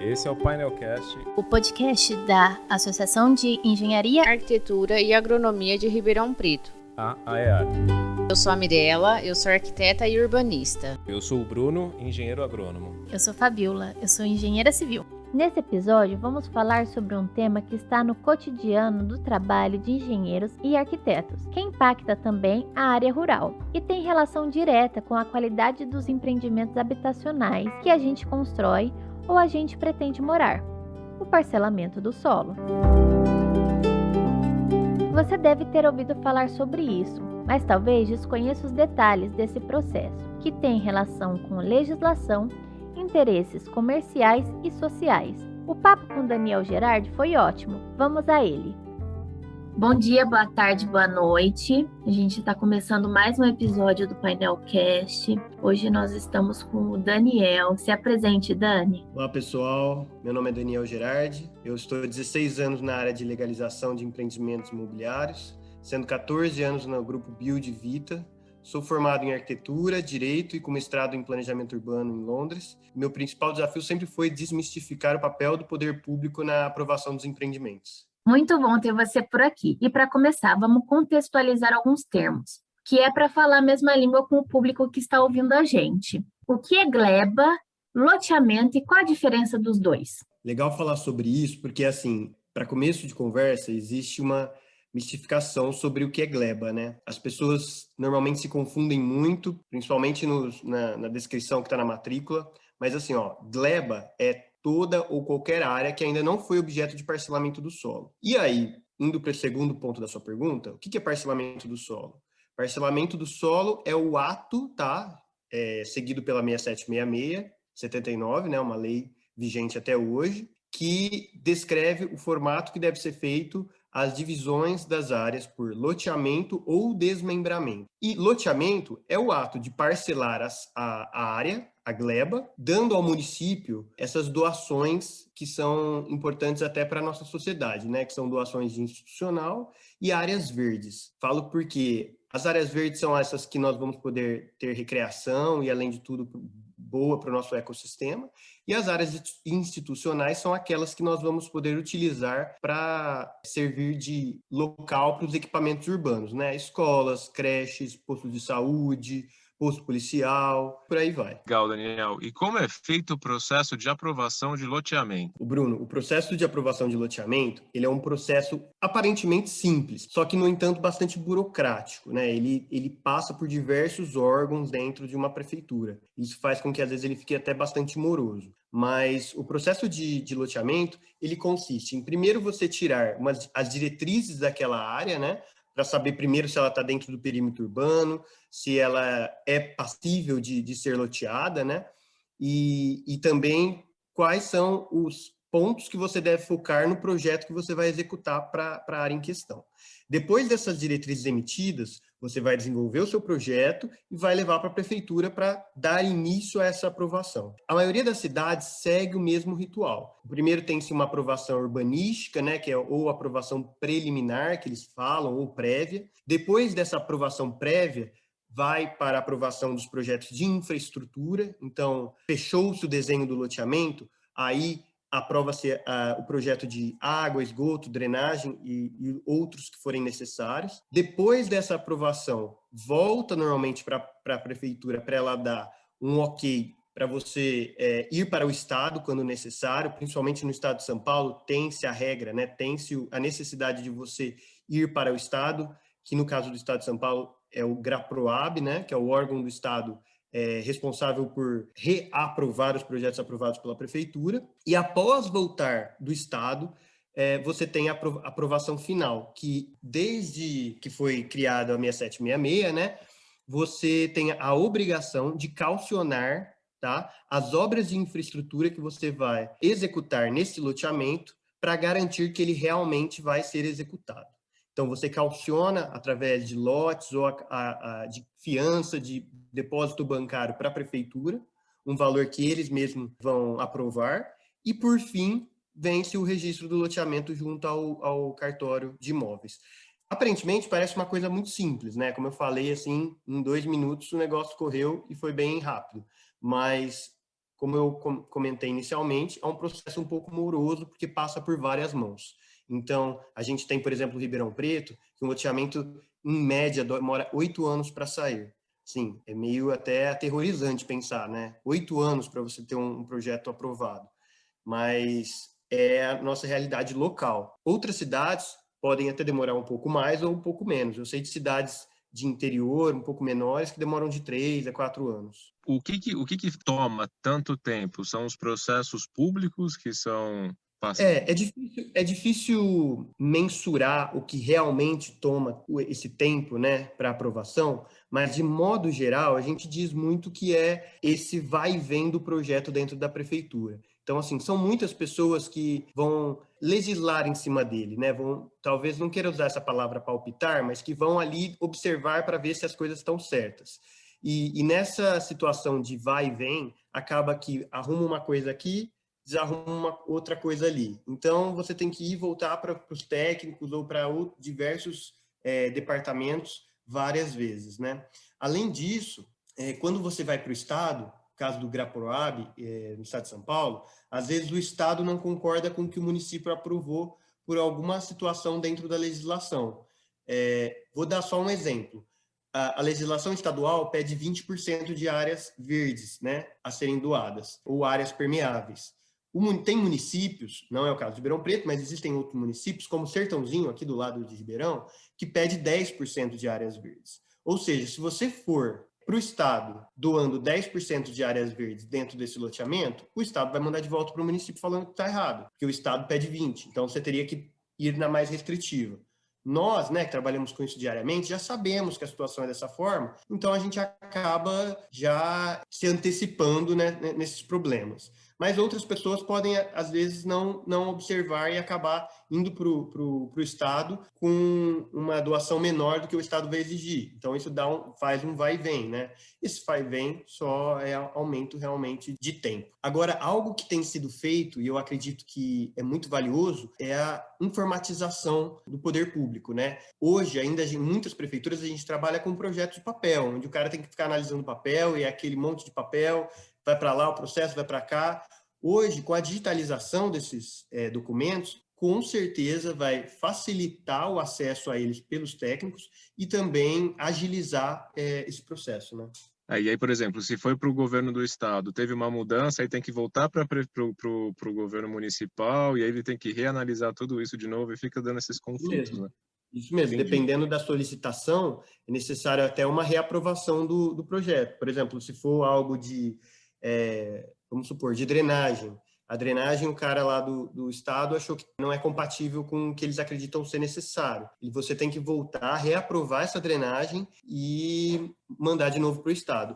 Esse é o Painelcast, o podcast da Associação de Engenharia, Arquitetura e Agronomia de Ribeirão Preto. a AEAR. Eu sou a Mirella, eu sou arquiteta e urbanista. Eu sou o Bruno, engenheiro agrônomo. Eu sou Fabiola, eu sou engenheira civil. Nesse episódio, vamos falar sobre um tema que está no cotidiano do trabalho de engenheiros e arquitetos, que impacta também a área rural e tem relação direta com a qualidade dos empreendimentos habitacionais que a gente constrói ou a gente pretende morar: o parcelamento do solo. Você deve ter ouvido falar sobre isso, mas talvez desconheça os detalhes desse processo, que tem relação com legislação, interesses comerciais e sociais. O papo com Daniel Gerardi foi ótimo. Vamos a ele. Bom dia, boa tarde, boa noite. A gente está começando mais um episódio do Painelcast. Hoje nós estamos com o Daniel. Se apresente, Dani. Olá, pessoal. Meu nome é Daniel Gerardi. Eu estou há 16 anos na área de legalização de empreendimentos imobiliários, sendo 14 anos no grupo Build Vita. Sou formado em arquitetura, direito e com mestrado em planejamento urbano em Londres. Meu principal desafio sempre foi desmistificar o papel do poder público na aprovação dos empreendimentos. Muito bom ter você por aqui. E para começar, vamos contextualizar alguns termos, que é para falar a mesma língua com o público que está ouvindo a gente. O que é gleba, loteamento e qual a diferença dos dois? Legal falar sobre isso, porque, assim, para começo de conversa, existe uma mistificação sobre o que é gleba, né? As pessoas normalmente se confundem muito, principalmente na descrição que está na matrícula, mas assim, gleba é toda ou qualquer área que ainda não foi objeto de parcelamento do solo. E aí, indo para o segundo ponto da sua pergunta, o que é parcelamento do solo? Parcelamento do solo é o ato, seguido pela 6766, 79, né? Uma lei vigente até hoje, que descreve o formato que deve ser feito as divisões das áreas por loteamento ou desmembramento. E loteamento é o ato de parcelar a área, a gleba, dando ao município essas doações que são importantes até para a nossa sociedade, né? Que são doações de institucional e áreas verdes. Falo porque as áreas verdes são essas que nós vamos poder ter recreação e, além de tudo, boa para o nosso ecossistema, e as áreas institucionais são aquelas que nós vamos poder utilizar para servir de local para os equipamentos urbanos, né? Escolas, creches, postos de saúde, posto policial, por aí vai. Legal, Daniel. E como é feito o processo de aprovação de loteamento? Bruno, o processo de aprovação de loteamento, ele é um processo aparentemente simples, só que, no entanto, bastante burocrático, né? Ele passa por diversos órgãos dentro de uma prefeitura. Isso faz com que, às vezes, ele fique até bastante moroso. Mas o processo de loteamento, ele consiste em, primeiro, você tirar as diretrizes daquela área, né? Para saber primeiro se ela está dentro do perímetro urbano, se ela é passível de ser loteada, né? E também quais são os pontos que você deve focar no projeto que você vai executar para a área em questão. Depois dessas diretrizes emitidas, você vai desenvolver o seu projeto e vai levar para a prefeitura para dar início a essa aprovação. A maioria das cidades segue o mesmo ritual. O primeiro tem-se uma aprovação urbanística, né, que é ou aprovação preliminar, que eles falam, ou prévia. Depois dessa aprovação prévia, vai para a aprovação dos projetos de infraestrutura. Então, fechou-se o desenho do loteamento, aí aprova-se o projeto de água, esgoto, drenagem e outros que forem necessários. Depois dessa aprovação, volta normalmente para a prefeitura para ela dar um ok para você ir para o Estado quando necessário, principalmente no Estado de São Paulo, tem-se a regra, né? Tem-se a necessidade de você ir para o Estado, que no caso do Estado de São Paulo é o GRAPROAB, né? Que é o órgão do Estado responsável por reaprovar os projetos aprovados pela prefeitura. E após voltar do Estado, você tem a aprovação final, que desde que foi criada a 6766, né, você tem a obrigação de calcionar, tá, as obras de infraestrutura que você vai executar nesse loteamento para garantir que ele realmente vai ser executado. Então, você calciona através de lotes ou de fiança, de depósito bancário para a prefeitura, um valor que eles mesmos vão aprovar, e, por fim, vence o registro do loteamento junto ao cartório de imóveis. Aparentemente, parece uma coisa muito simples, né? Como eu falei, assim, em 2 minutos o negócio correu e foi bem rápido. Mas como eu comentei inicialmente, é um processo um pouco moroso, porque passa por várias mãos. Então, a gente tem, por exemplo, o Ribeirão Preto, que um loteamento, em média, demora 8 anos para sair. Sim, é meio até aterrorizante pensar, né? 8 anos para você ter um projeto aprovado. Mas é a nossa realidade local. Outras cidades podem até demorar um pouco mais ou um pouco menos. Eu sei de cidades de interior, um pouco menores, que demoram de 3 a 4 anos. O que toma tanto tempo? São os processos públicos que são É difícil mensurar o que realmente toma esse tempo, né, para aprovação, mas de modo geral a gente diz muito que é esse vai e vem do projeto dentro da prefeitura. Então, assim, são muitas pessoas que vão legislar em cima dele, né? Vão, talvez não queira usar essa palavra palpitar, mas que vão ali observar para ver se as coisas estão certas. E nessa situação de vai e vem, acaba que arruma uma coisa aqui, desarruma uma outra coisa ali. Então, você tem que ir voltar para os técnicos ou para diversos departamentos várias vezes, né? Além disso, quando você vai para o Estado, caso do Graproab, no Estado de São Paulo, às vezes o Estado não concorda com o que o município aprovou por alguma situação dentro da legislação. Vou dar só um exemplo. A legislação estadual pede 20% de áreas verdes, né, a serem doadas, ou áreas permeáveis. Tem municípios, não é o caso de Ribeirão Preto, mas existem outros municípios, como Sertãozinho, aqui do lado de Ribeirão, que pede 10% de áreas verdes. Ou seja, se você for para o Estado doando 10% de áreas verdes dentro desse loteamento, o Estado vai mandar de volta para o município falando que está errado, porque o Estado pede 20%. Então, você teria que ir na mais restritiva. Nós, né, que trabalhamos com isso diariamente, já sabemos que a situação é dessa forma, então a gente acaba já se antecipando, né, nesses problemas. Mas outras pessoas podem, às vezes, não observar e acabar indo para o Estado com uma doação menor do que o Estado vai exigir. Então, isso faz um vai e vem, né? Esse vai e vem só é aumento realmente de tempo. Agora, algo que tem sido feito, e eu acredito que é muito valioso, é a informatização do poder público, né? Hoje, ainda em muitas prefeituras, a gente trabalha com projetos de papel, onde o cara tem que ficar analisando papel, e é aquele monte de papel, vai para lá o processo, vai para cá. Hoje, com a digitalização desses documentos, com certeza vai facilitar o acesso a eles pelos técnicos e também agilizar esse processo, né? E aí, por exemplo, se foi para o governo do estado, teve uma mudança, aí tem que voltar para o governo municipal, e aí ele tem que reanalisar tudo isso de novo e fica dando esses conflitos, né? Isso mesmo, Entendi. dependendo da solicitação, é necessário até uma reaprovação do projeto. Por exemplo, se for algo de, vamos supor, de drenagem. A drenagem, o cara lá do estado achou que não é compatível com o que eles acreditam ser necessário. E você tem que voltar, reaprovar essa drenagem e mandar de novo para o estado.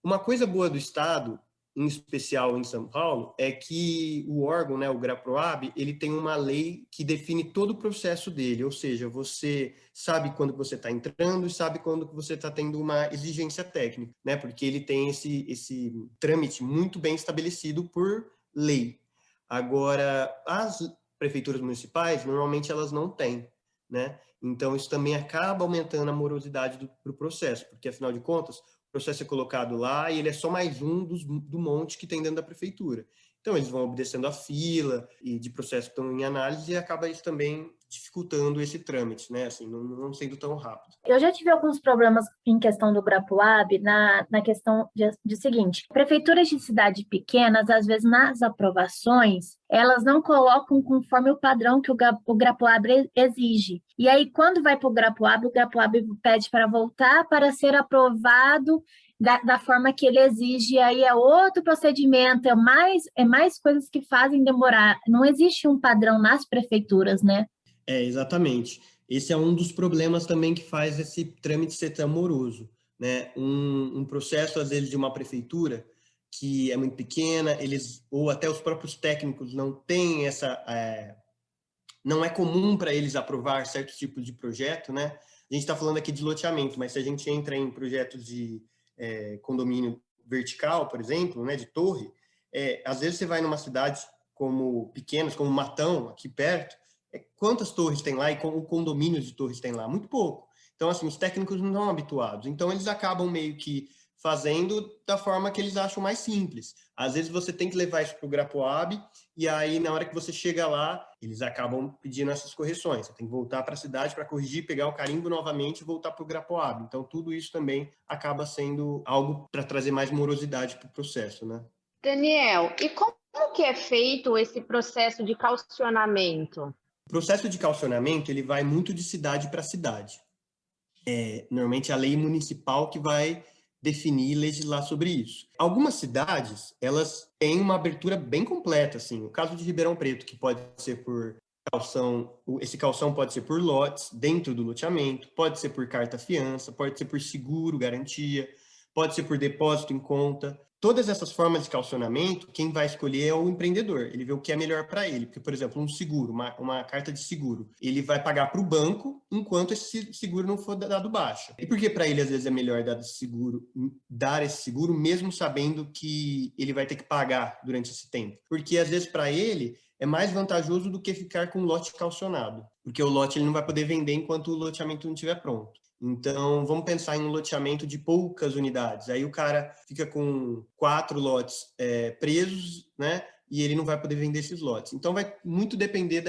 Uma coisa boa do estado, em especial em São Paulo, é que o órgão, né, o Graproab, ele tem uma lei que define todo o processo dele, ou seja, você sabe quando você está entrando e sabe quando você está tendo uma exigência técnica, né, porque ele tem esse trâmite muito bem estabelecido por lei. Agora, as prefeituras municipais, normalmente elas não têm, né, então isso também acaba aumentando a morosidade do processo, porque afinal de contas, o processo é colocado lá e ele é só mais um do monte que tem dentro da prefeitura. Então, eles vão obedecendo a fila e de processos que estão em análise e acaba isso também dificultando esse trâmite, né? Assim, não sendo tão rápido. Eu já tive alguns problemas em questão do Graproab na questão de seguinte, prefeituras de cidade pequenas, às vezes nas aprovações, elas não colocam conforme o padrão que o Graproab exige. E aí, quando vai para o Graproab pede para voltar para ser aprovado da forma que ele exige, aí é outro procedimento, é mais coisas que fazem demorar. Não existe um padrão nas prefeituras, né? Exatamente. Esse é um dos problemas também que faz esse trâmite ser tão moroso, né? Um processo, às vezes, de uma prefeitura que é muito pequena, ou até os próprios técnicos não têm não é comum para eles aprovar certos tipos de projeto, né? A gente está falando aqui de loteamento, mas se a gente entra em projetos de condomínio vertical, por exemplo, né, de torre, às vezes você vai numa cidade pequenas, como Matão, aqui perto, quantas torres tem lá e o condomínio de torres tem lá? Muito pouco. Então, assim, os técnicos não estão habituados. Então, eles acabam meio que fazendo da forma que eles acham mais simples. Às vezes você tem que levar isso para o Grapoab, e aí na hora que você chega lá, eles acabam pedindo essas correções. Você tem que voltar para a cidade para corrigir, pegar o carimbo novamente e voltar para o Grapoab. Então tudo isso também acaba sendo algo para trazer mais morosidade para o processo, né? Daniel, e como que é feito esse processo de calcionamento? O processo de calcionamento, ele vai muito de cidade para cidade. Normalmente a lei municipal que vai definir e legislar sobre isso. Algumas cidades, elas têm uma abertura bem completa, assim. O caso de Ribeirão Preto, que pode ser por calção, esse calção pode ser por lotes dentro do loteamento, pode ser por carta-fiança, pode ser por seguro, garantia, pode ser por depósito em conta. Todas essas formas de calcionamento, quem vai escolher é o empreendedor. Ele vê o que é melhor para ele. Porque, por exemplo, um seguro, uma carta de seguro, ele vai pagar para o banco enquanto esse seguro não for dado baixa. E por que para ele, às vezes, é melhor dar esse seguro, mesmo sabendo que ele vai ter que pagar durante esse tempo? Porque, às vezes, para ele, é mais vantajoso do que ficar com o lote calcionado. Porque o lote ele não vai poder vender enquanto o loteamento não estiver pronto. Então, vamos pensar em um loteamento de poucas unidades. Aí o cara fica com 4 lotes presos, né? E ele não vai poder vender esses lotes. Então, vai muito depender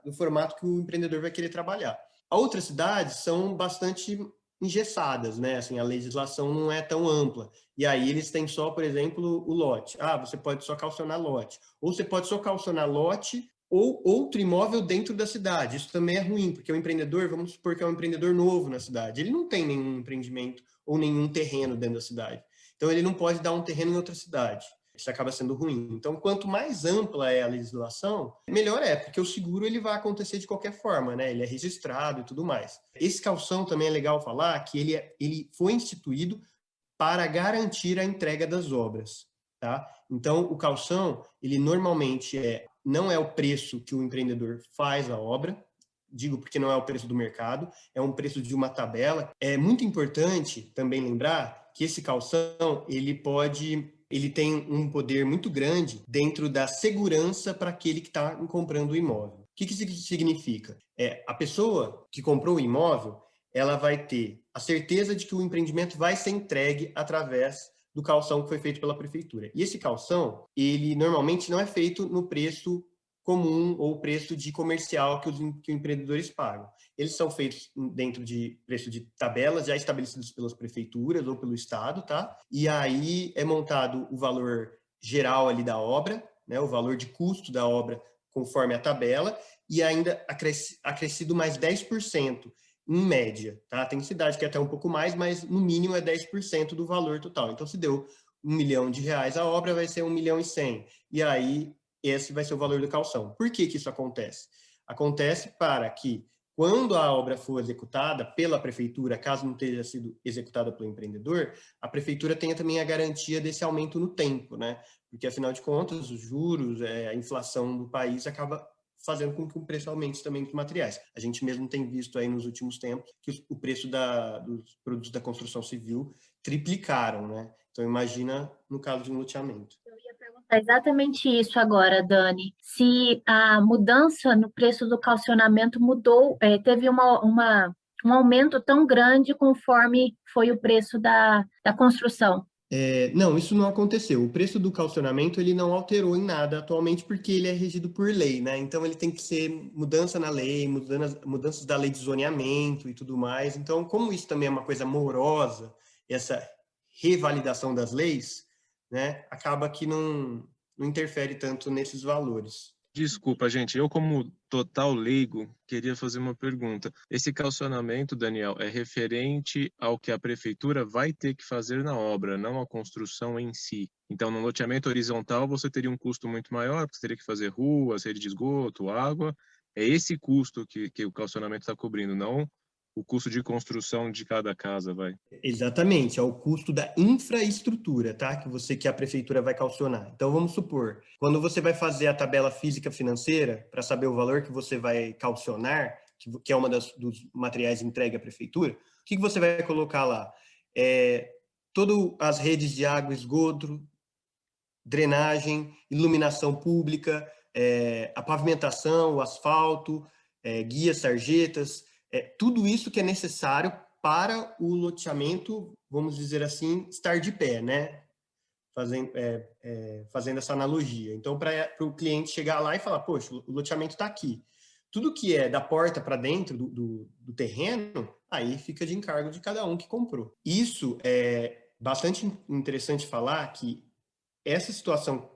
do formato que o empreendedor vai querer trabalhar. Outras cidades são bastante engessadas, né? Assim, a legislação não é tão ampla. E aí eles têm só, por exemplo, o lote. Você pode só calcionar lote. Ou você pode só calcionar lote ou outro imóvel dentro da cidade. Isso também é ruim, porque o empreendedor, vamos supor que é um empreendedor novo na cidade, ele não tem nenhum empreendimento ou nenhum terreno dentro da cidade. Então, ele não pode dar um terreno em outra cidade. Isso acaba sendo ruim. Então, quanto mais ampla é a legislação, melhor é, porque o seguro ele vai acontecer de qualquer forma, né? Ele é registrado e tudo mais. Esse calção também é legal falar que ele foi instituído para garantir a entrega das obras, tá? Então, o calção, ele normalmente não é o preço que o empreendedor faz a obra, digo porque não é o preço do mercado, é um preço de uma tabela. É muito importante também lembrar que esse calção, ele tem um poder muito grande dentro da segurança para aquele que está comprando o imóvel. O que isso significa? A pessoa que comprou o imóvel, ela vai ter a certeza de que o empreendimento vai ser entregue através do calção que foi feito pela prefeitura. E esse calção, ele normalmente não é feito no preço comum ou preço de comercial que os empreendedores pagam. Eles são feitos dentro de preço de tabelas já estabelecidas pelas prefeituras ou pelo Estado, tá? E aí é montado o valor geral ali da obra, né? O valor de custo da obra conforme a tabela, e ainda acrescido mais 10%. Em média, tá? Tem cidade que é até um pouco mais, mas no mínimo é 10% do valor total. Então, se deu R$1 milhão a obra vai ser 1,1 milhão. E aí, esse vai ser o valor do calção. Por que isso acontece? Acontece para que, quando a obra for executada pela prefeitura, caso não tenha sido executada pelo empreendedor, a prefeitura tenha também a garantia desse aumento no tempo, né? Porque, afinal de contas, os juros, a inflação do país acaba fazendo com que o preço aumente também dos materiais. A gente mesmo tem visto aí nos últimos tempos que o preço dos produtos da construção civil triplicaram, né? Então, imagina no caso de um loteamento. Eu ia perguntar exatamente isso agora, Dani. Se a mudança no preço do calcionamento mudou, teve um aumento tão grande conforme foi o preço da construção. Não, isso não aconteceu. O preço do calcionamento ele não alterou em nada atualmente porque ele é regido por lei, né? Então ele tem que ser mudança na lei, mudanças da lei de zoneamento e tudo mais. Então, como isso também é uma coisa morosa, essa revalidação das leis, né? Acaba que não interfere tanto nesses valores. Desculpa, gente, eu como total leigo queria fazer uma pergunta. Esse calcionamento, Daniel, é referente ao que a prefeitura vai ter que fazer na obra, não a construção em si. Então, no loteamento horizontal, você teria um custo muito maior, porque você teria que fazer ruas, rede de esgoto, água. É esse custo que o calcionamento está cobrindo, não o custo de construção de cada casa, vai. Exatamente, é o custo da infraestrutura, tá? Que a prefeitura vai calcionar. Então, vamos supor, quando você vai fazer a tabela física financeira, para saber o valor que você vai calcionar, que é uma dos materiais entregue à prefeitura, o que você vai colocar lá? Todas as redes de água, esgoto, drenagem, iluminação pública, a pavimentação, o asfalto, guias, sarjetas, tudo isso que é necessário para o loteamento, vamos dizer assim, estar de pé, né? Fazendo essa analogia. Então, para o cliente chegar lá e falar, poxa, o loteamento está aqui. Tudo que é da porta para dentro do terreno, aí fica de encargo de cada um que comprou. Isso é bastante interessante falar que essa situação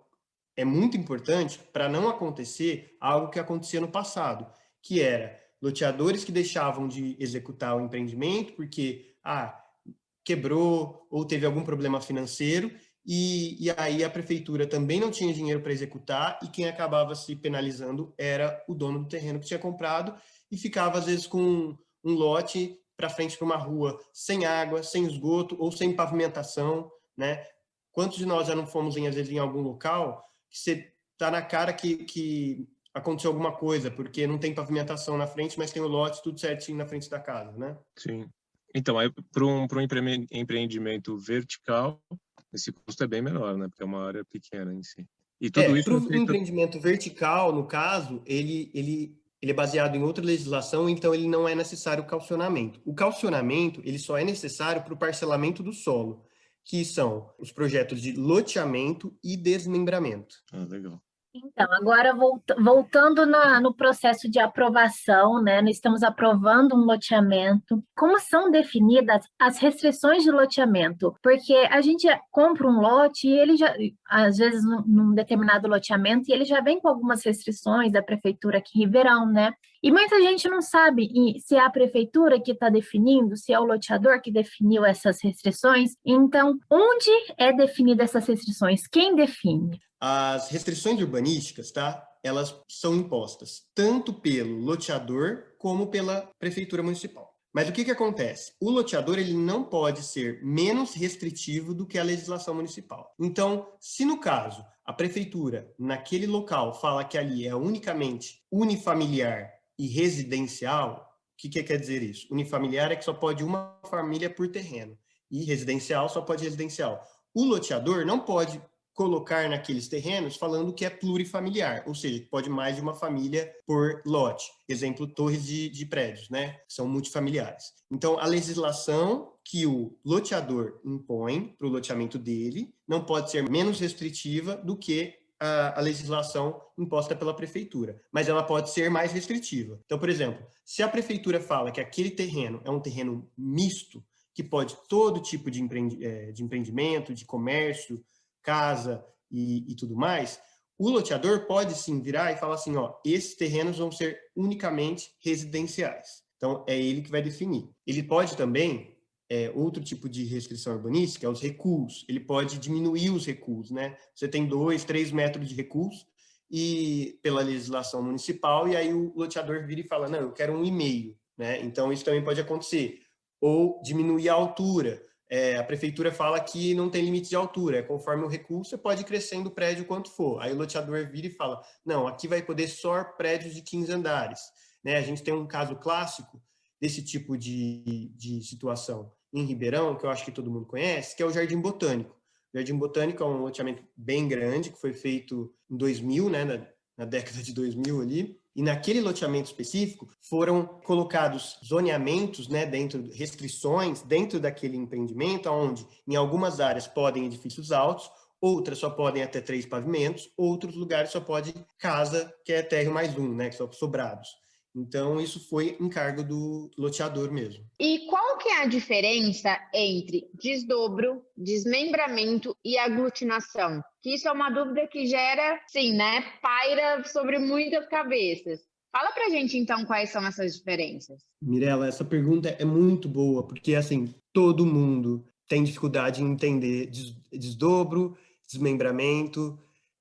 é muito importante para não acontecer algo que acontecia no passado, que era loteadores que deixavam de executar o empreendimento porque quebrou ou teve algum problema financeiro e aí a prefeitura também não tinha dinheiro para executar e quem acabava se penalizando era o dono do terreno que tinha comprado e ficava, às vezes, com um lote para frente para uma rua sem água, sem esgoto ou sem pavimentação, né? Quantos de nós já não fomos, às vezes, em algum local que você está na cara que aconteceu alguma coisa, porque não tem pavimentação na frente, mas tem o lote tudo certinho na frente da casa, né? Sim. Então, aí, para um empreendimento vertical, esse custo é bem menor, né? Porque é uma área pequena em si. E tudo isso para é o feito... empreendimento vertical, no caso, ele é baseado em outra legislação, então ele não é necessário calcionamento. O calcionamento, ele só é necessário para o parcelamento do solo, que são os projetos de loteamento e desmembramento. Legal. Então, agora voltando no processo de aprovação, né? Nós estamos aprovando um loteamento. Como são definidas as restrições de loteamento? Porque a gente compra um lote e ele já, às vezes, num determinado loteamento, e ele já vem com algumas restrições da prefeitura aqui em Ribeirão, né? E muita gente não sabe se é a prefeitura que está definindo, se é o loteador que definiu essas restrições. Então, onde é definida essas restrições? Quem define? As restrições urbanísticas, tá? Elas são impostas tanto pelo loteador como pela prefeitura municipal. Mas o que acontece? O loteador ele não pode ser menos restritivo do que a legislação municipal. Então, se no caso a prefeitura naquele local fala que ali é unicamente unifamiliar e residencial, o que quer dizer isso? Unifamiliar é que só pode uma família por terreno e residencial só pode residencial. O loteador não pode colocar naqueles terrenos falando que é plurifamiliar, ou seja, que pode mais de uma família por lote. Exemplo, torres de prédios, né? São multifamiliares. Então, a legislação que o loteador impõe para o loteamento dele não pode ser menos restritiva do que a legislação imposta pela prefeitura, mas ela pode ser mais restritiva. Então, por exemplo, se a prefeitura fala que aquele terreno é um terreno misto, que pode todo tipo de empreendimento, de comércio, casa e tudo mais, o loteador pode sim virar e falar assim, esses terrenos vão ser unicamente residenciais. Então, é ele que vai definir. Ele pode também, outro tipo de restrição urbanística, é os recuos. Ele pode diminuir os recuos, né? Você tem 2, 3 metros de recuos e pela legislação municipal, e aí o loteador vira e fala, não, eu quero 1,5, né? Então, isso também pode acontecer. Ou diminuir a altura. A prefeitura fala que não tem limite de altura, conforme o recuo, você pode ir crescendo o prédio quanto for. Aí o loteador vira e fala, não, aqui vai poder só prédios de 15 andares. Né? A gente tem um caso clássico desse tipo de situação em Ribeirão, que eu acho que todo mundo conhece, que é o Jardim Botânico. O Jardim Botânico é um loteamento bem grande, que foi feito em 2000, né, na década de 2000 ali, e naquele loteamento específico foram colocados zoneamentos, né, restrições dentro daquele empreendimento, onde em algumas áreas podem edifícios altos, outras só podem até 3 pavimentos, outros lugares só pode casa, que é térreo mais 1, né, que são sobrados. Então, isso foi encargo do loteador mesmo. E qual que é a diferença entre desdobro, desmembramento e aglutinação? Que isso é uma dúvida que gera, sim, né, paira sobre muitas cabeças. Fala pra gente, então, quais são essas diferenças. Mirela, essa pergunta é muito boa, porque, assim, todo mundo tem dificuldade em entender desdobro, desmembramento.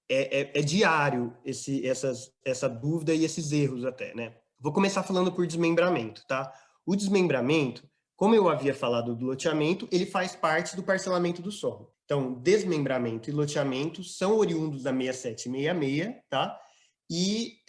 É diário essa dúvida e esses erros até, né? Vou começar falando por desmembramento, tá? O desmembramento, como eu havia falado do loteamento, ele faz parte do parcelamento do solo. Então, desmembramento e loteamento são oriundos da 6766, tá? E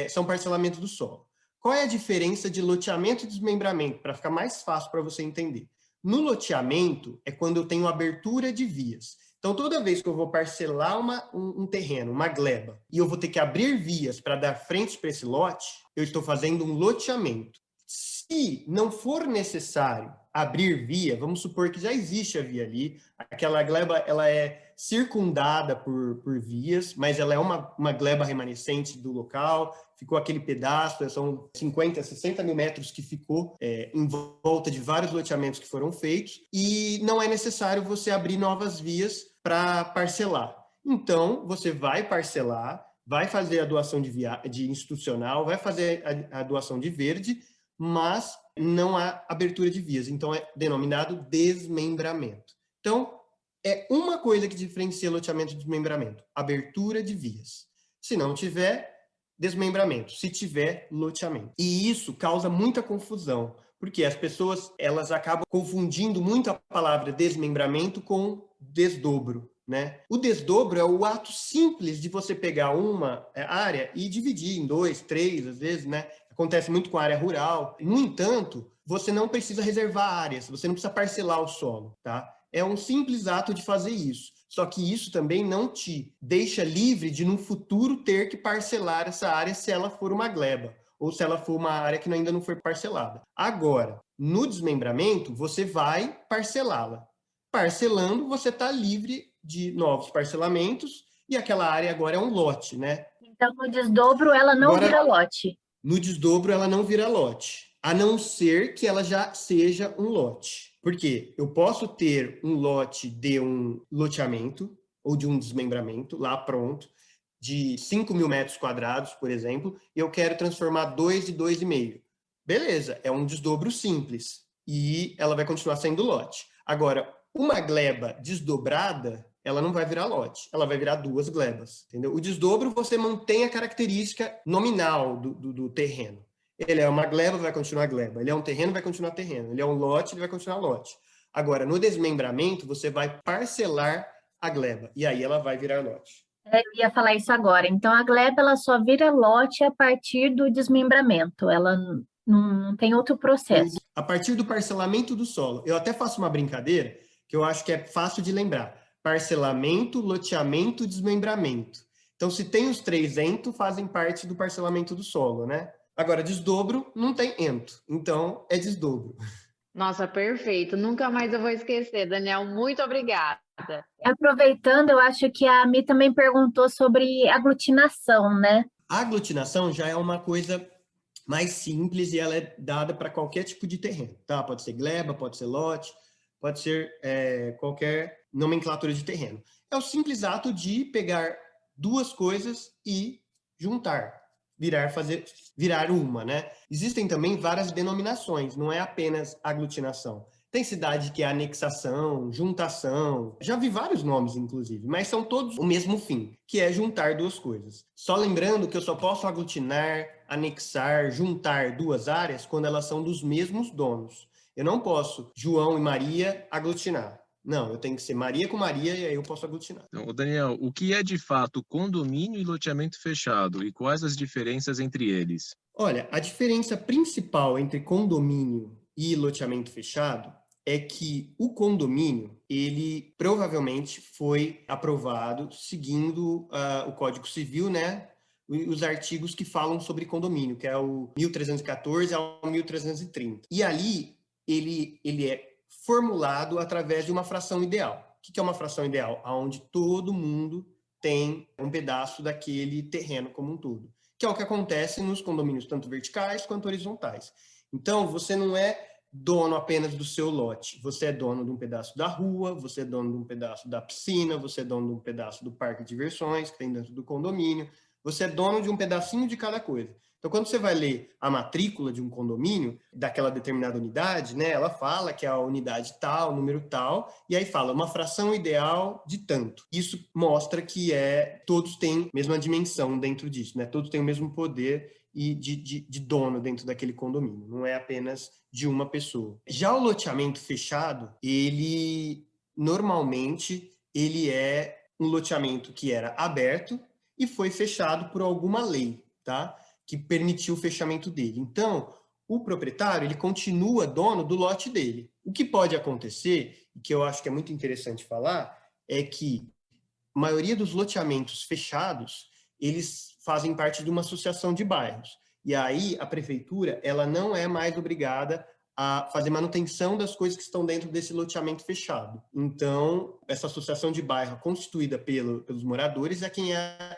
são parcelamentos do solo. Qual é a diferença de loteamento e desmembramento? Para ficar mais fácil para você entender. No loteamento é quando eu tenho abertura de vias. Então, toda vez que eu vou parcelar um terreno, uma gleba, e eu vou ter que abrir vias para dar frente para esse lote, eu estou fazendo um loteamento. Se não for necessário abrir via, vamos supor que já existe a via ali, aquela gleba ela é circundada por vias, mas ela é uma gleba remanescente do local, ficou aquele pedaço, são 50, 60 mil metros que ficou em volta de vários loteamentos que foram feitos, e não é necessário você abrir novas vias para parcelar. Então, você vai parcelar, vai fazer a doação de institucional, vai fazer a doação de verde, mas não há abertura de vias. Então, é denominado desmembramento. Então, é uma coisa que diferencia loteamento de desmembramento: abertura de vias. Se não tiver, desmembramento. Se tiver, loteamento. E isso causa muita confusão, porque as pessoas elas acabam confundindo muito a palavra desmembramento com desdobro, né? O desdobro é o ato simples de você pegar uma área e dividir em 2, 3, às vezes, né? Acontece muito com a área rural. No entanto, você não precisa reservar áreas, você não precisa parcelar o solo, tá? É um simples ato de fazer isso. Só que isso também não te deixa livre de, no futuro, ter que parcelar essa área se ela for uma gleba, ou se ela for uma área que ainda não foi parcelada. Agora, no desmembramento, você vai parcelá-la. Parcelando, você está livre de novos parcelamentos, e aquela área agora é um lote, né? Então, no desdobro, ela não vira lote. No desdobro, ela não vira lote, a não ser que ela já seja um lote. Por quê? Eu posso ter um lote de um loteamento ou de um desmembramento lá pronto, de 5 mil metros quadrados, por exemplo, e eu quero transformar 2 e 2,5. Beleza, é um desdobro simples e ela vai continuar sendo lote. Agora, uma gleba desdobrada, ela não vai virar lote, ela vai virar 2 glebas, entendeu? O desdobro, você mantém a característica nominal do terreno. Ele é uma gleba, vai continuar gleba. Ele é um terreno, vai continuar terreno. Ele é um lote, ele vai continuar lote. Agora, no desmembramento, você vai parcelar a gleba, e aí ela vai virar lote. Eu ia falar isso agora. Então, a gleba, ela só vira lote a partir do desmembramento. Ela não tem outro processo. A partir do parcelamento do solo. Eu até faço uma brincadeira, que eu acho que é fácil de lembrar. Parcelamento, loteamento, desmembramento. Então, se tem os 3 ento, fazem parte do parcelamento do solo, né? Agora, desdobro não tem ento, então é desdobro. Nossa, perfeito. Nunca mais eu vou esquecer, Daniel. Muito obrigada. Aproveitando, eu acho que a Mi também perguntou sobre aglutinação, né? A aglutinação já é uma coisa mais simples e ela é dada para qualquer tipo de terreno, tá? Pode ser gleba, pode ser lote, pode ser qualquer nomenclatura de terreno. É o simples ato de pegar 2 coisas e juntar. Virar uma, né? Existem também várias denominações, não é apenas aglutinação. Tem cidade que é anexação, juntação, já vi vários nomes, inclusive, mas são todos o mesmo fim, que é juntar 2 coisas. Só lembrando que eu só posso aglutinar, anexar, juntar 2 áreas quando elas são dos mesmos donos. Eu não posso João e Maria aglutinar. Não, eu tenho que ser Maria com Maria e aí eu posso aglutinar. Então, Daniel, o que é de fato condomínio e loteamento fechado e quais as diferenças entre eles? Olha, a diferença principal entre condomínio e loteamento fechado é que o condomínio, ele provavelmente foi aprovado seguindo o Código Civil, né? Os artigos que falam sobre condomínio, que é o 1314 ao 1330. E ali, ele é formulado através de uma fração ideal. O que é uma fração ideal? Onde todo mundo tem um pedaço daquele terreno como um todo, que é o que acontece nos condomínios tanto verticais quanto horizontais. Então, você não é dono apenas do seu lote, você é dono de um pedaço da rua, você é dono de um pedaço da piscina, você é dono de um pedaço do parque de diversões que tem dentro do condomínio, você é dono de um pedacinho de cada coisa. Então, quando você vai ler a matrícula de um condomínio, daquela determinada unidade, né, ela fala que é a unidade tal, número tal, e aí fala uma fração ideal de tanto. Isso mostra que todos têm a mesma dimensão dentro disso, né? Todos têm o mesmo poder e de dono dentro daquele condomínio, não é apenas de uma pessoa. Já o loteamento fechado, normalmente é um loteamento que era aberto e foi fechado por alguma lei, tá? Que permitiu o fechamento dele. Então, o proprietário, ele continua dono do lote dele. O que pode acontecer, e que eu acho que é muito interessante falar, é que a maioria dos loteamentos fechados, eles fazem parte de uma associação de bairros. E aí, a prefeitura, ela não é mais obrigada a fazer manutenção das coisas que estão dentro desse loteamento fechado. Então, essa associação de bairro constituída pelos moradores é quem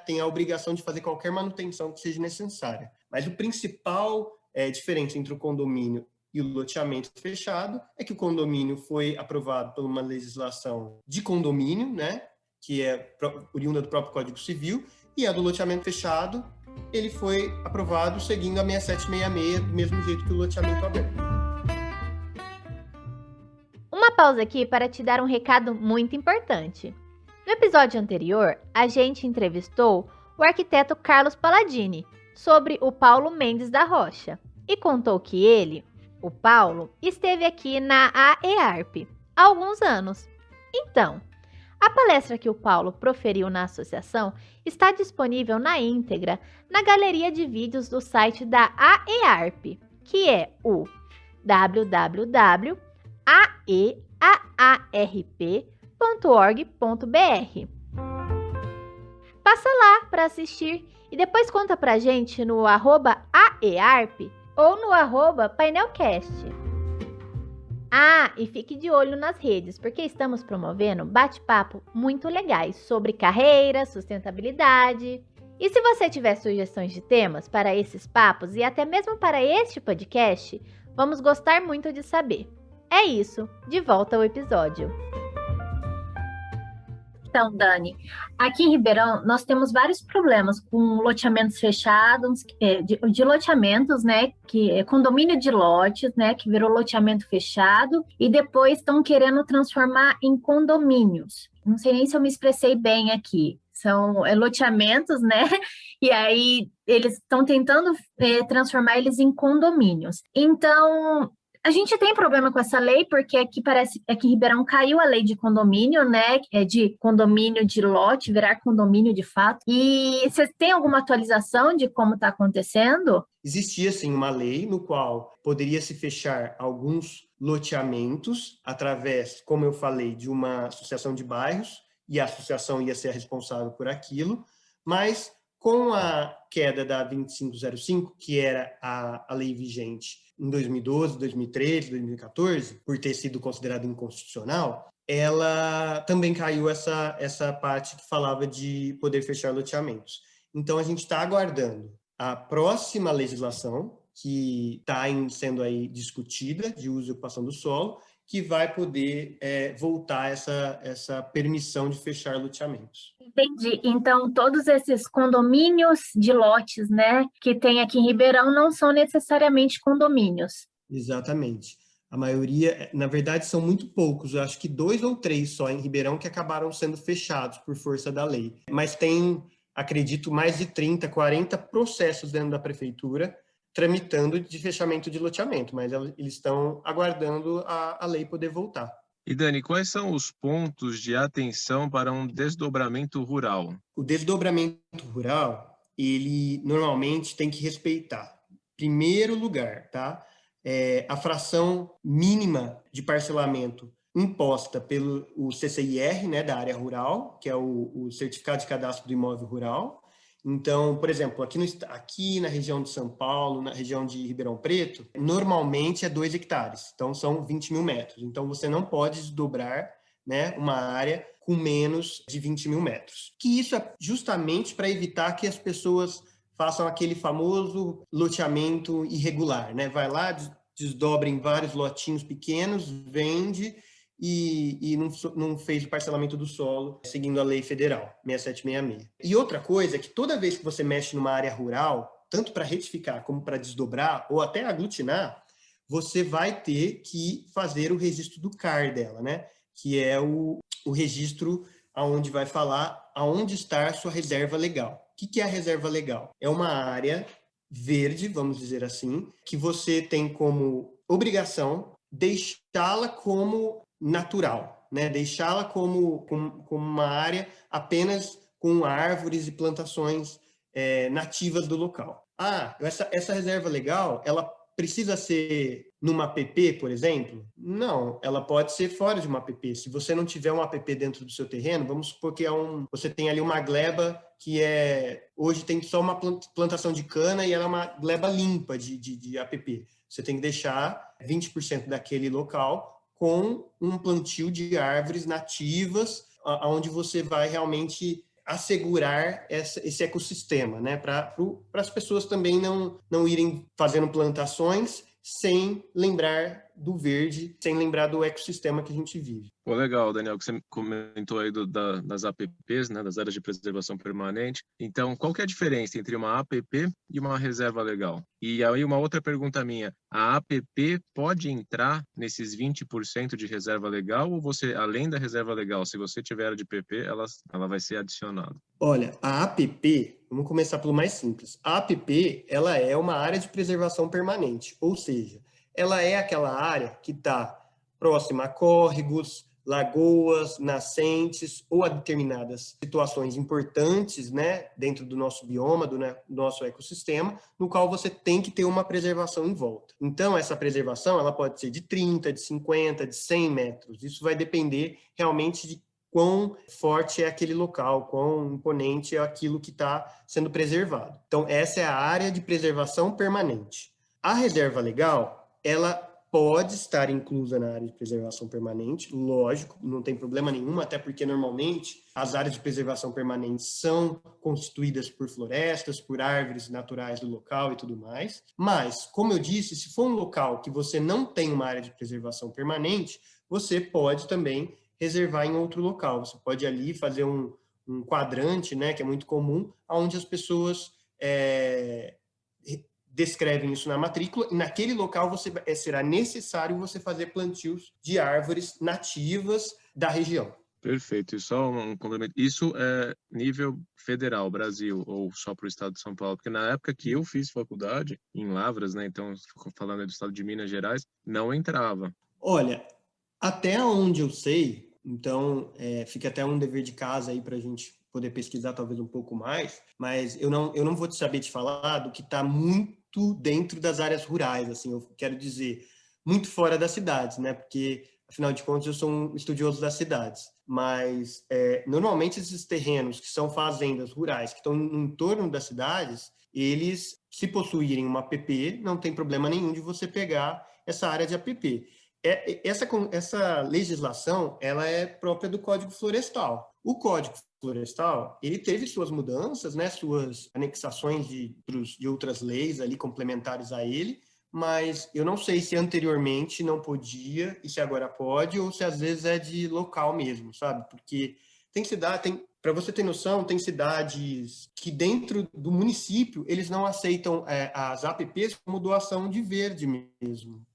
tem a obrigação de fazer qualquer manutenção que seja necessária. Mas o principal diferença entre o condomínio e o loteamento fechado é que o condomínio foi aprovado por uma legislação de condomínio, né, que é oriunda do próprio Código Civil, e a do loteamento fechado, ele foi aprovado seguindo a 6766, do mesmo jeito que o loteamento aberto. Uma pausa aqui para te dar um recado muito importante. No episódio anterior, a gente entrevistou o arquiteto Carlos Palladini sobre o Paulo Mendes da Rocha e contou que ele, o Paulo, esteve aqui na AEARP há alguns anos. Então, a palestra que o Paulo proferiu na associação está disponível na íntegra na galeria de vídeos do site da AEARP, que é o www.aearp.org.br. Passa lá para assistir e depois conta pra gente no @aearp ou no @painelcast. E fique de olho nas redes, porque estamos promovendo bate-papo muito legais sobre carreira, sustentabilidade. E se você tiver sugestões de temas para esses papos e até mesmo para este podcast, vamos gostar muito de saber. É isso, de volta ao episódio. Então, Dani, aqui em Ribeirão nós temos vários problemas com loteamentos fechados, de loteamentos, né, que é condomínio de lotes, né, que virou loteamento fechado e depois estão querendo transformar em condomínios. Não sei nem se eu me expressei bem aqui. São loteamentos, né, e aí eles estão tentando transformar eles em condomínios. Então, a gente tem problema com essa lei, porque aqui em Ribeirão caiu a lei de condomínio, né? De condomínio de lote, virar condomínio de fato. E você tem alguma atualização de como está acontecendo? Existia, sim, uma lei no qual poderia se fechar alguns loteamentos através, como eu falei, de uma associação de bairros, e a associação ia ser responsável por aquilo, mas com a queda da 2505, que era a lei vigente em 2012, 2013, 2014, por ter sido considerada inconstitucional, ela também caiu essa parte que falava de poder fechar loteamentos. Então, a gente está aguardando a próxima legislação, que está sendo aí discutida, de uso e ocupação do solo, que vai poder voltar essa permissão de fechar loteamentos. Entendi. Então, todos esses condomínios de lotes, né, que tem aqui em Ribeirão não são necessariamente condomínios. Exatamente. A maioria, na verdade, são muito poucos. Eu acho que 2 ou 3 só em Ribeirão que acabaram sendo fechados por força da lei. Mas tem, acredito, mais de 30, 40 processos dentro da prefeitura tramitando de fechamento de loteamento, mas eles estão aguardando a lei poder voltar. E Dani, quais são os pontos de atenção para um desdobramento rural? O desdobramento rural, ele normalmente tem que respeitar, em primeiro lugar, tá? A fração mínima de parcelamento imposta pelo CCIR, né, da área rural, que é o Certificado de Cadastro do Imóvel Rural. Então, por exemplo, aqui na região de São Paulo, na região de Ribeirão Preto, normalmente é 2 hectares, então são 20 mil metros. Então, você não pode desdobrar, né, uma área com menos de 20 mil metros. Que isso é justamente para evitar que as pessoas façam aquele famoso loteamento irregular, né? Vai lá, desdobra em vários lotinhos pequenos, vende e não fez o parcelamento do solo seguindo a lei federal 6766. E outra coisa é que toda vez que você mexe numa área rural, tanto para retificar como para desdobrar ou até aglutinar, você vai ter que fazer o registro do CAR dela, né? Que é o registro onde vai falar aonde está a sua reserva legal. O que é a reserva legal? É uma área verde, vamos dizer assim, que você tem como obrigação deixá-la como natural, né? Deixá-la como uma área apenas com árvores e plantações nativas do local. Essa reserva legal, ela precisa ser numa APP, por exemplo? Não, ela pode ser fora de uma APP. Se você não tiver uma APP dentro do seu terreno, vamos supor que você tem ali uma gleba que hoje tem só uma plantação de cana e ela é uma gleba limpa de APP. Você tem que deixar 20% daquele local com um plantio de árvores nativas, onde você vai realmente assegurar esse ecossistema, né? Para as pessoas também não irem fazendo plantações sem lembrar do verde, sem lembrar do ecossistema que a gente vive. Pô, legal, Daniel, que você comentou aí das APPs, né, das áreas de preservação permanente. Então, qual que é a diferença entre uma APP e uma reserva legal? E aí uma outra pergunta minha, a APP pode entrar nesses 20% de reserva legal ou você, além da reserva legal, se você tiver área de PP, ela vai ser adicionada? Olha, a APP, vamos começar pelo mais simples. A APP, ela é uma área de preservação permanente, ou seja, ela é aquela área que está próxima a córregos, lagoas, nascentes ou a determinadas situações importantes, né, dentro do nosso bioma, do nosso ecossistema, no qual você tem que ter uma preservação em volta. Então, essa preservação ela pode ser de 30, de 50, de 100 metros. Isso vai depender realmente de quão forte é aquele local, quão imponente é aquilo que está sendo preservado. Então, essa é a área de preservação permanente. A reserva legal, ela pode estar inclusa na área de preservação permanente, lógico, não tem problema nenhum, até porque normalmente as áreas de preservação permanente são constituídas por florestas, por árvores naturais do local e tudo mais. Mas, como eu disse, se for um local que você não tem uma área de preservação permanente, você pode também reservar em outro local. Você pode ali fazer um quadrante, né, que é muito comum, onde as pessoas descrevem isso na matrícula, e naquele local será necessário você fazer plantios de árvores nativas da região. Perfeito. E só um complemento. Isso é nível federal, Brasil, ou só para o estado de São Paulo? Porque na época que eu fiz faculdade, em Lavras, né, então falando aí do estado de Minas Gerais, não entrava. Olha, até onde eu sei, então fica até um dever de casa aí para a gente poder pesquisar talvez um pouco mais, mas eu não vou saber te falar do que está muito dentro das áreas rurais, assim, eu quero dizer, muito fora das cidades, né, porque, afinal de contas, eu sou um estudioso das cidades, mas normalmente esses terrenos que são fazendas rurais, que estão em torno das cidades, eles, se possuírem uma APP, não tem problema nenhum de você pegar essa área de APP. Essa legislação, ela é própria do Código Florestal. O Código Florestal, ele teve suas mudanças, né, suas anexações de outras leis ali complementares a ele, mas eu não sei se anteriormente não podia e se agora pode, ou se às vezes é de local mesmo, sabe? Porque para você ter noção, tem cidades que dentro do município eles não aceitam as APPs como doação de verde mesmo.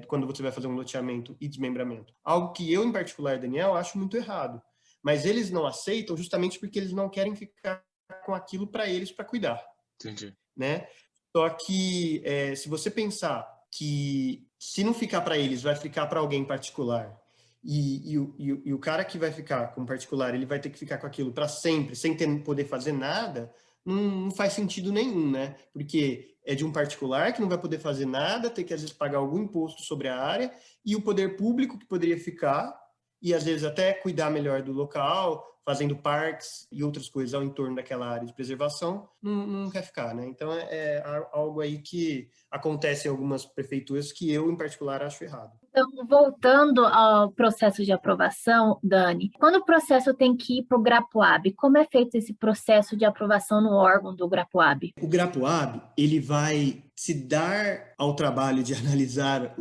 Quando você vai fazer um loteamento e desmembramento. Algo que eu, em particular, Daniel, acho muito errado. Mas eles não aceitam justamente porque eles não querem ficar com aquilo para eles, para cuidar. Entendi. Né? Só que, se você pensar que se não ficar para eles, vai ficar para alguém particular, e o cara que vai ficar com particular, ele vai ter que ficar com aquilo para sempre, sem poder fazer nada, não faz sentido nenhum, né? Porque é de um particular que não vai poder fazer nada, ter que às vezes pagar algum imposto sobre a área, e o poder público que poderia ficar, e às vezes até cuidar melhor do local, fazendo parques e outras coisas ao entorno daquela área de preservação, não quer ficar, né? Então é algo aí que acontece em algumas prefeituras que eu, em particular, acho errado. Então, voltando ao processo de aprovação, Dani, quando o processo tem que ir para o GRAPUAB, como é feito esse processo de aprovação no órgão do GRAPUAB? O GRAPUAB, ele vai se dar ao trabalho de analisar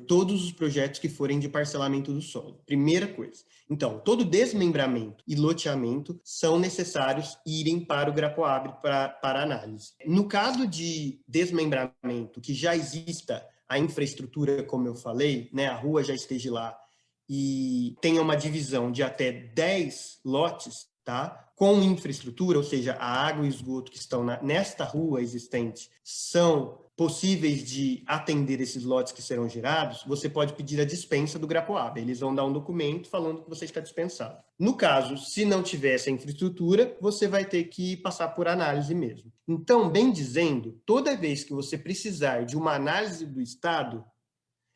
todos os projetos que forem de parcelamento do solo. Primeira coisa. Então, todo desmembramento e loteamento são necessários irem para o GRAPUAB para análise. No caso de desmembramento que já exista a infraestrutura, como eu falei, né, a rua já esteja lá e tenha uma divisão de até 10 lotes, tá? Com infraestrutura, ou seja, a água e o esgoto que estão nesta rua existente são possíveis de atender esses lotes que serão gerados, você pode pedir a dispensa do GRAPUAB. Eles vão dar um documento falando que você está dispensado. No caso, se não tiver essa infraestrutura, você vai ter que passar por análise mesmo. Então, bem dizendo, toda vez que você precisar de uma análise do estado,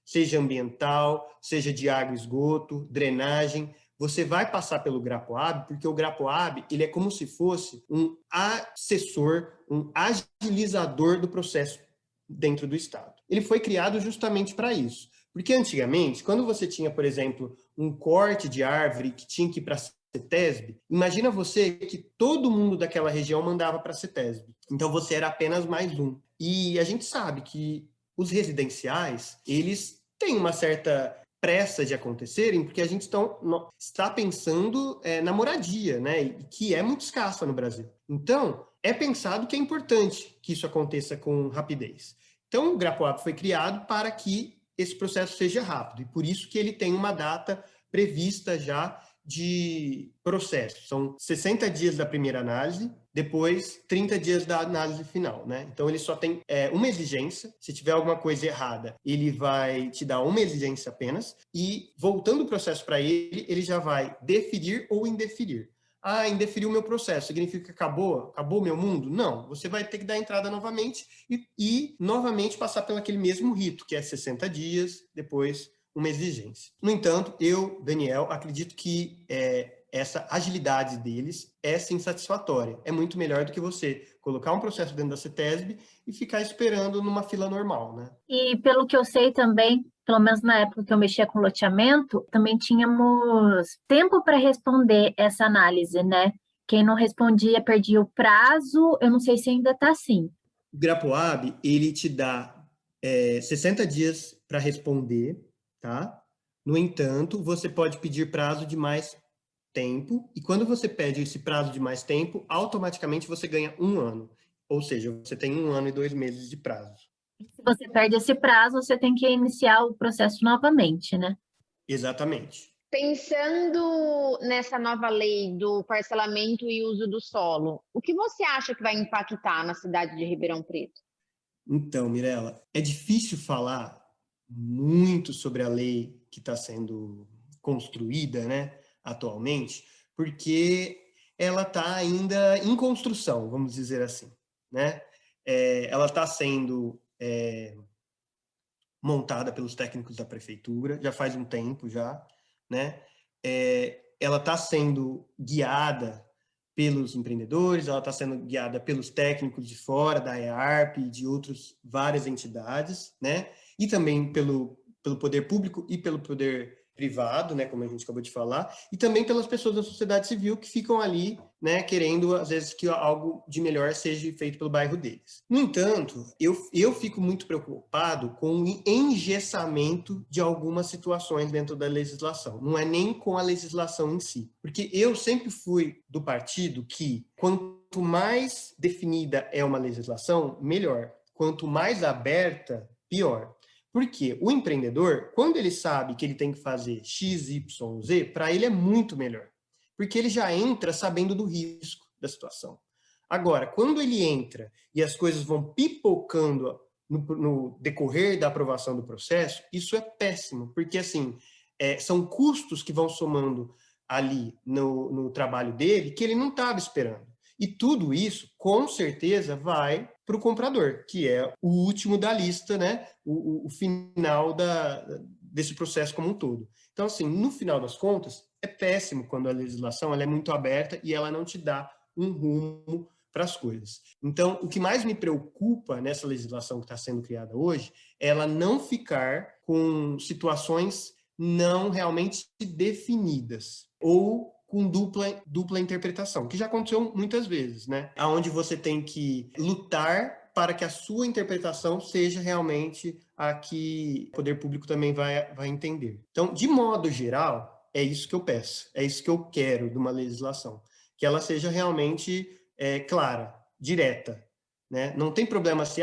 seja ambiental, seja de água e esgoto, drenagem, você vai passar pelo GRAPOAB, porque o GRAPOAB, ele é como se fosse um assessor, um agilizador do processo dentro do Estado. Ele foi criado justamente para isso. Porque antigamente, quando você tinha, por exemplo, um corte de árvore que tinha que ir para a CETESB, imagina você que todo mundo daquela região mandava para a CETESB. Então você era apenas mais um. E a gente sabe que os residenciais, eles têm uma certa pressa de acontecerem, porque a gente está pensando na moradia, né? Que é muito escassa no Brasil. Então, é pensado que é importante que isso aconteça com rapidez. Então, o GRAPOAB foi criado para que esse processo seja rápido, e por isso que ele tem uma data prevista já de processo. São 60 dias da primeira análise, depois 30 dias da análise final, né? Então, ele só tem uma exigência. Se tiver alguma coisa errada, ele vai te dar uma exigência apenas, e voltando o processo para ele, ele já vai deferir ou indeferir. Ah, indeferiu o meu processo, significa que acabou o meu mundo? Não, você vai ter que dar entrada novamente e novamente passar pelo aquele mesmo rito, que é 60 dias, depois uma exigência. No entanto, eu, Daniel, acredito que essa agilidade deles é sim satisfatória. É muito melhor do que você colocar um processo dentro da CETESB e ficar esperando numa fila normal, né? E pelo que eu sei também, pelo menos na época que eu mexia com loteamento, também tínhamos tempo para responder essa análise, né? Quem não respondia perdia o prazo, eu não sei se ainda está assim. O GRAPOAB, ele te dá 60 dias para responder, tá? No entanto, você pode pedir prazo de mais tempo, e quando você pede esse prazo de mais tempo, automaticamente você ganha 1 ano. Ou seja, você tem 1 ano e 2 meses de prazo. Se você perde esse prazo, você tem que iniciar o processo novamente, né? Exatamente. Pensando nessa nova lei do parcelamento e uso do solo, o que você acha que vai impactar na cidade de Ribeirão Preto? Então, Mirela, é difícil falar muito sobre a lei que está sendo construída, né, atualmente, porque ela está ainda em construção, vamos dizer assim, né? Ela está sendo montada pelos técnicos da prefeitura, já faz um tempo já, né? Ela está sendo guiada pelos empreendedores, ela está sendo guiada pelos técnicos de fora, da EARP e de outras várias entidades, né? E também pelo poder público e pelo poder privado, né, como a gente acabou de falar, e também pelas pessoas da sociedade civil que ficam ali, né, querendo, às vezes, que algo de melhor seja feito pelo bairro deles. No entanto, eu fico muito preocupado com o engessamento de algumas situações dentro da legislação. Não é nem com a legislação em si. Porque eu sempre fui do partido que, quanto mais definida é uma legislação, melhor. Quanto mais aberta, pior. Porque o empreendedor, quando ele sabe que ele tem que fazer X, Y, Z, para ele é muito melhor. Porque ele já entra sabendo do risco da situação. Agora, quando ele entra e as coisas vão pipocando no decorrer da aprovação do processo, isso é péssimo. Porque, assim, são custos que vão somando ali no trabalho dele que ele não estava esperando. E tudo isso, com certeza, vai para o comprador, que é o último da lista, né? O final desse processo como um todo. Então, assim, no final das contas, é péssimo quando a legislação ela é muito aberta e ela não te dá um rumo para as coisas. Então, o que mais me preocupa nessa legislação que está sendo criada hoje é ela não ficar com situações não realmente definidas ou com dupla interpretação, que já aconteceu muitas vezes, né? Onde você tem que lutar para que a sua interpretação seja realmente a que o poder público também vai entender. Então, de modo geral, é isso que eu peço, é isso que eu quero de uma legislação, que ela seja realmente clara, direta, né? Não tem problema se,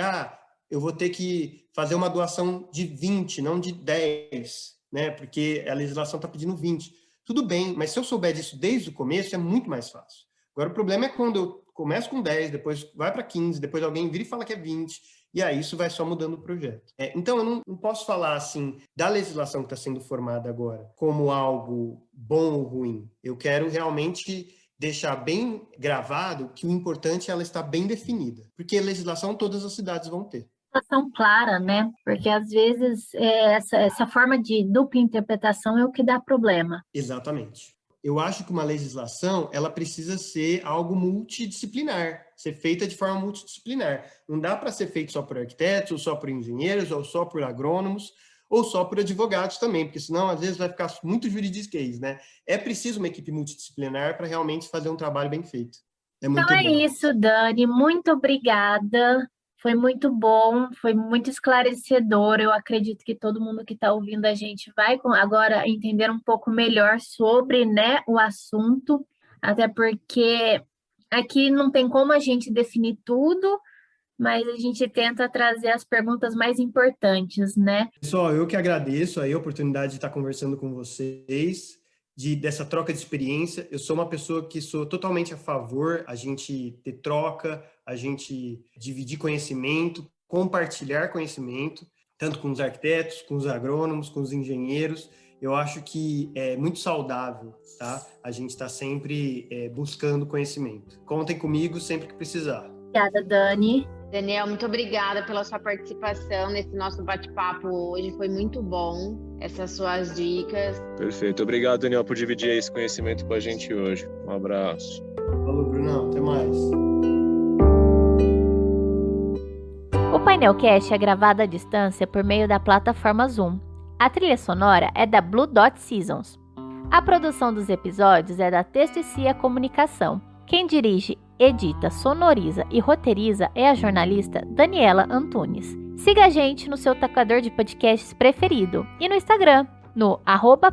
eu vou ter que fazer uma doação de 20, não de 10, né? Porque a legislação está pedindo 20. Tudo bem, mas se eu souber disso desde o começo, é muito mais fácil. Agora, o problema é quando eu começo com 10, depois vai para 15, depois alguém vira e fala que é 20, e aí isso vai só mudando o projeto. Então, eu não posso falar, assim, da legislação que está sendo formada agora como algo bom ou ruim. Eu quero realmente deixar bem gravado que o importante é ela estar bem definida, porque legislação todas as cidades vão ter. Interpretação clara, né? Porque às vezes essa forma de dupla interpretação é o que dá problema. Exatamente. eu acho que uma legislação, ela precisa ser algo multidisciplinar, ser feita de forma multidisciplinar. Não dá para ser feito só por arquitetos, ou só por engenheiros, ou só por agrônomos, ou só por advogados também, porque senão, às vezes, vai ficar muito juridiquês, né? É preciso uma equipe multidisciplinar para realmente fazer um trabalho bem feito. É muito Então é bom. isso, Dani. Muito obrigada. Foi muito bom, foi muito esclarecedor. Eu acredito que todo mundo que está ouvindo a gente vai agora entender um pouco melhor sobre, né, o assunto, até porque aqui não tem como a gente definir tudo, mas a gente tenta trazer as perguntas mais importantes, né? Pessoal, eu que agradeço aí a oportunidade de estar conversando com vocês, dessa troca de experiência. Eu sou uma pessoa que sou totalmente a favor a gente ter troca, a gente dividir conhecimento, compartilhar conhecimento, tanto com os arquitetos, com os agrônomos, com os engenheiros. Eu acho que é muito saudável, tá? A gente está sempre buscando conhecimento. Contem comigo sempre que precisar. Obrigada, Dani. Daniel, muito obrigada pela sua participação nesse nosso bate-papo hoje. Foi muito bom essas suas dicas. Perfeito. Obrigado, Daniel, por dividir esse conhecimento com a gente hoje. Um abraço. Falou, Brunão. Até mais. O Painelcast é gravado à distância por meio da plataforma Zoom. A trilha sonora é da Blue Dot Seasons. A produção dos episódios é da Texto e Cia Comunicação. Quem dirige, edita, sonoriza e roteiriza é a jornalista Daniela Antunes. Siga a gente no seu tocador de podcasts preferido e no Instagram, no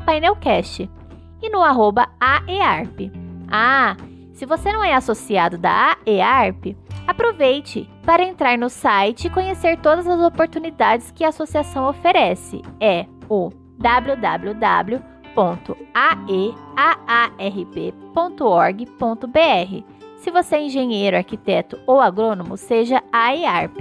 @painelcast e no @aearp. Se você não é associado da AEARP, aproveite para entrar no site e conhecer todas as oportunidades que a associação oferece. É o www.aeaarp.org.br. Se você é engenheiro, arquiteto ou agrônomo, seja AEARP.